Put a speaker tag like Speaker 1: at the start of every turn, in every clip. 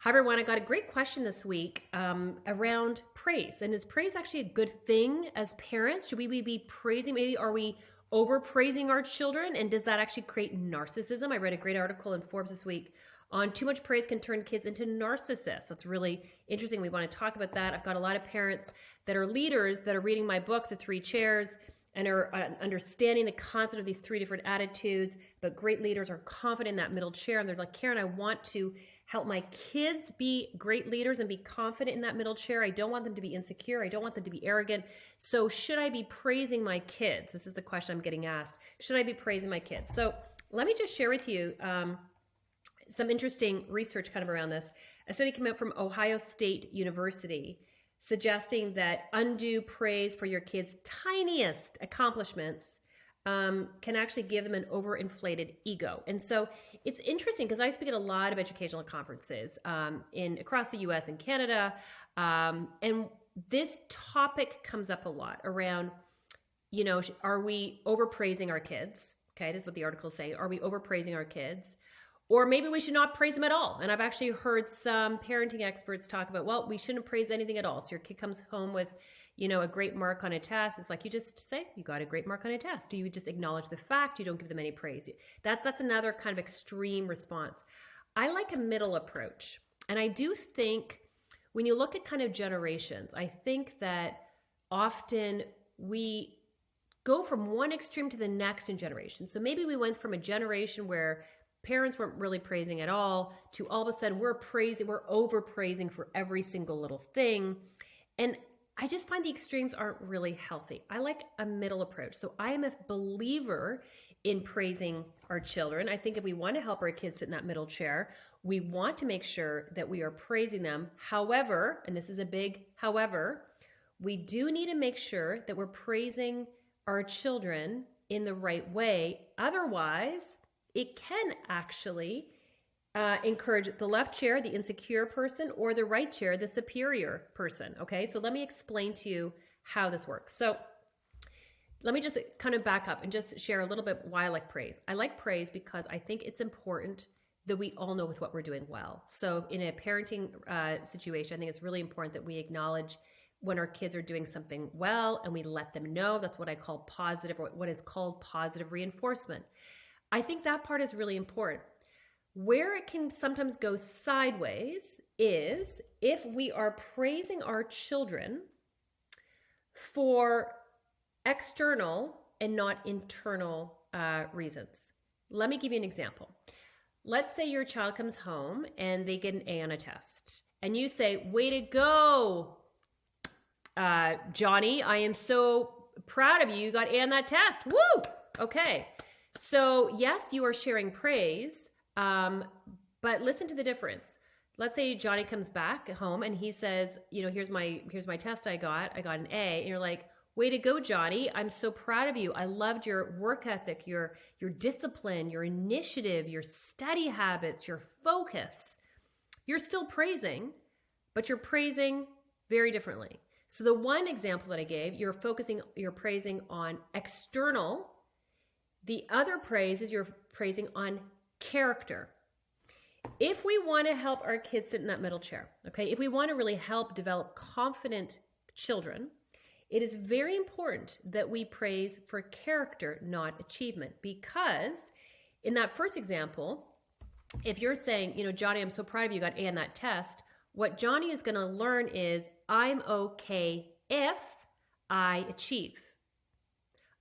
Speaker 1: Hi, everyone. I got a great question this week around praise. And is praise actually a good thing as parents? Should we be praising? Maybe are we overpraising our children? And does that actually create narcissism? I read a great article in Forbes this week on too much praise can turn kids into narcissists. That's really interesting. We want to talk about that. I've got a lot of parents that are leaders that are reading my book, The Three Chairs, and are understanding the concept of these three different attitudes. But great leaders are confident in that middle chair. And they're like, Karyn, I want to help my kids be great leaders and be confident in that middle chair. I don't want them to be insecure. I don't want them to be arrogant. So should I be praising my kids? This is the question I'm getting asked. Should I be praising my kids? So let me just share with you some interesting research kind of around this. A study came out from Ohio State University suggesting that undue praise for your kids' tiniest accomplishments can actually give them an overinflated ego. And so it's interesting because I speak at a lot of educational conferences across the US and Canada. And this topic comes up a lot around, are we overpraising our kids? Okay, this is what the article is saying. Are we overpraising our kids? Or maybe we should not praise them at all. And I've actually heard some parenting experts talk about, well, we shouldn't praise anything at all. So your kid comes home with, a great mark on a test. It's like you just say, you got a great mark on a test. Do you just acknowledge the fact? You don't give them any praise. That's another kind of extreme response. I like a middle approach. And I do think when you look at kind of generations, I think that often we go from one extreme to the next in generations. So maybe we went from a generation where parents weren't really praising at all to all of a sudden we're overpraising for every single little thing. And I just find the extremes aren't really healthy. I like a middle approach. So I am a believer in praising our children. I think if we want to help our kids sit in that middle chair, we want to make sure that we are praising them. However, and this is a big however, we do need to make sure that we're praising our children in the right way. Otherwise, it can actually encourage the left chair, the insecure person, or the right chair, the superior person. Okay, so let me explain to you how this works. So let me just kind of back up and just share a little bit why I like praise. I like praise because I think it's important that we all know with what we're doing well. So in a parenting situation, I think it's really important that we acknowledge when our kids are doing something well and we let them know. That's what I call positive, or what is called positive reinforcement. I think that part is really important. Where it can sometimes go sideways is if we are praising our children for external and not internal reasons. Let me give you an example. Let's say your child comes home and they get an A on a test, and you say, "Way to go, Johnny. I am so proud of you. You got A on that test. Woo!" Okay. So yes, you are sharing praise, but listen to the difference. Let's say Johnny comes back home and he says, here's my test I got an A, and you're like, "Way to go, Johnny. I'm so proud of you. I loved your work ethic, your discipline, your initiative, your study habits, your focus." You're still praising, but you're praising very differently. So the one example that I gave, you're praising on external. The other praise is you're praising on character. If we want to help our kids sit in that middle chair, okay, if we want to really help develop confident children, it is very important that we praise for character, not achievement. Because in that first example, if you're saying, "Johnny, I'm so proud of you, got A on that test," what Johnny is going to learn is, I'm okay if I achieve.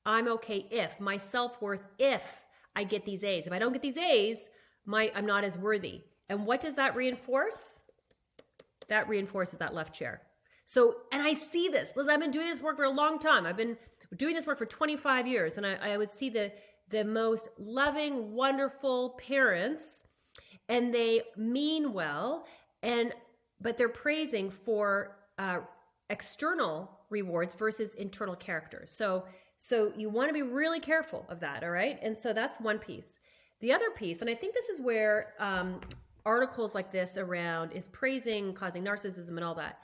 Speaker 1: I'm okay if, my self-worth if I get these A's. If I don't get these A's, I'm not as worthy. And what does that reinforce? That reinforces that left chair. So, and I see this. Listen, I've been doing this work for a long time. I've been doing this work for 25 years. And I would see the most loving, wonderful parents, and they mean well, but they're praising for external rewards versus internal character. So you want to be really careful of that, all right? And so that's one piece. The other piece, and I think this is where articles like this around is praising causing narcissism and all that,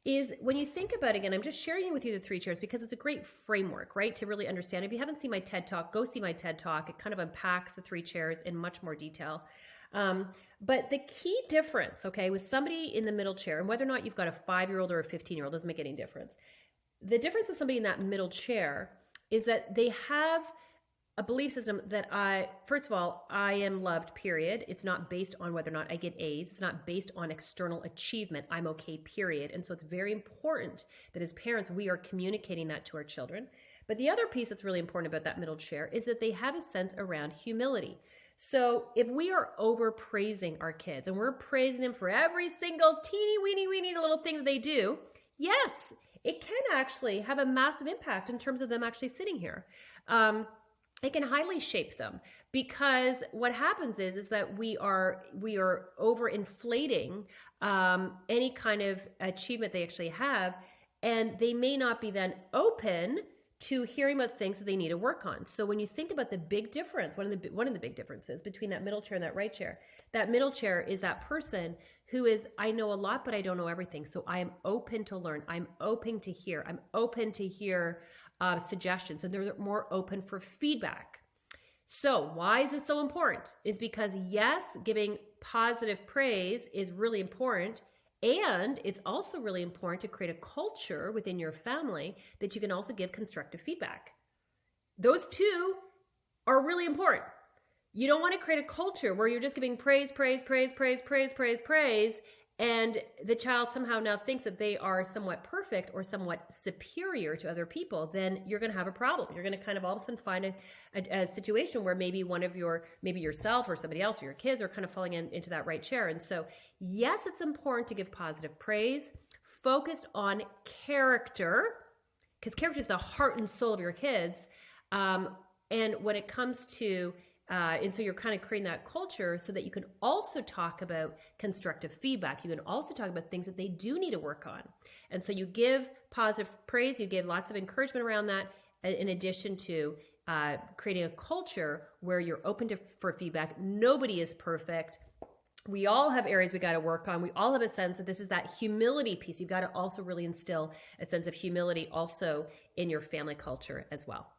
Speaker 1: is when you think about, again, I'm just sharing with you the three chairs because it's a great framework, right, to really understand. If you haven't seen my TED Talk, go see my TED Talk. It kind of unpacks the three chairs in much more detail. But the key difference, okay, with somebody in the middle chair, and whether or not you've got a 5-year-old or a 15-year-old doesn't make any difference. The difference with somebody in that middle chair is that they have a belief system that first of all, I am loved, period. It's not based on whether or not I get A's. It's not based on external achievement. I'm okay, period. And so it's very important that as parents, we are communicating that to our children. But the other piece that's really important about that middle chair is that they have a sense around humility. So if we are over praising our kids and we're praising them for every single teeny weeny little thing that they do, yes, it can actually have a massive impact in terms of them actually sitting here. It can highly shape them, because what happens is that we are overinflating any kind of achievement they actually have, and they may not be then open to hearing about things that they need to work on. So when you think about the big difference, one of the big differences between that middle chair and that right chair, that middle chair is that person who is, I know a lot, but I don't know everything. So I am open to learn. I'm open to hear. I'm open to hear suggestions, and they're more open for feedback. So why is this so important? Is because yes, giving positive praise is really important. And it's also really important to create a culture within your family that you can also give constructive feedback. Those two are really important. You don't want to create a culture where you're just giving praise, and the child somehow now thinks that they are somewhat perfect or somewhat superior to other people. Then you're going to have a problem. You're going to kind of all of a sudden find a situation where maybe maybe yourself or somebody else or your kids are kind of falling into that right chair. And so, yes, it's important to give positive praise, focused on character, because character is the heart and soul of your kids. And when it comes to and so you're kind of creating that culture so that you can also talk about constructive feedback. You can also talk about things that they do need to work on. And so you give positive praise, you give lots of encouragement around that, in addition to creating a culture where you're open for feedback. Nobody is perfect. We all have areas we got to work on. We all have a sense that this is that humility piece. You've got to also really instill a sense of humility also in your family culture as well.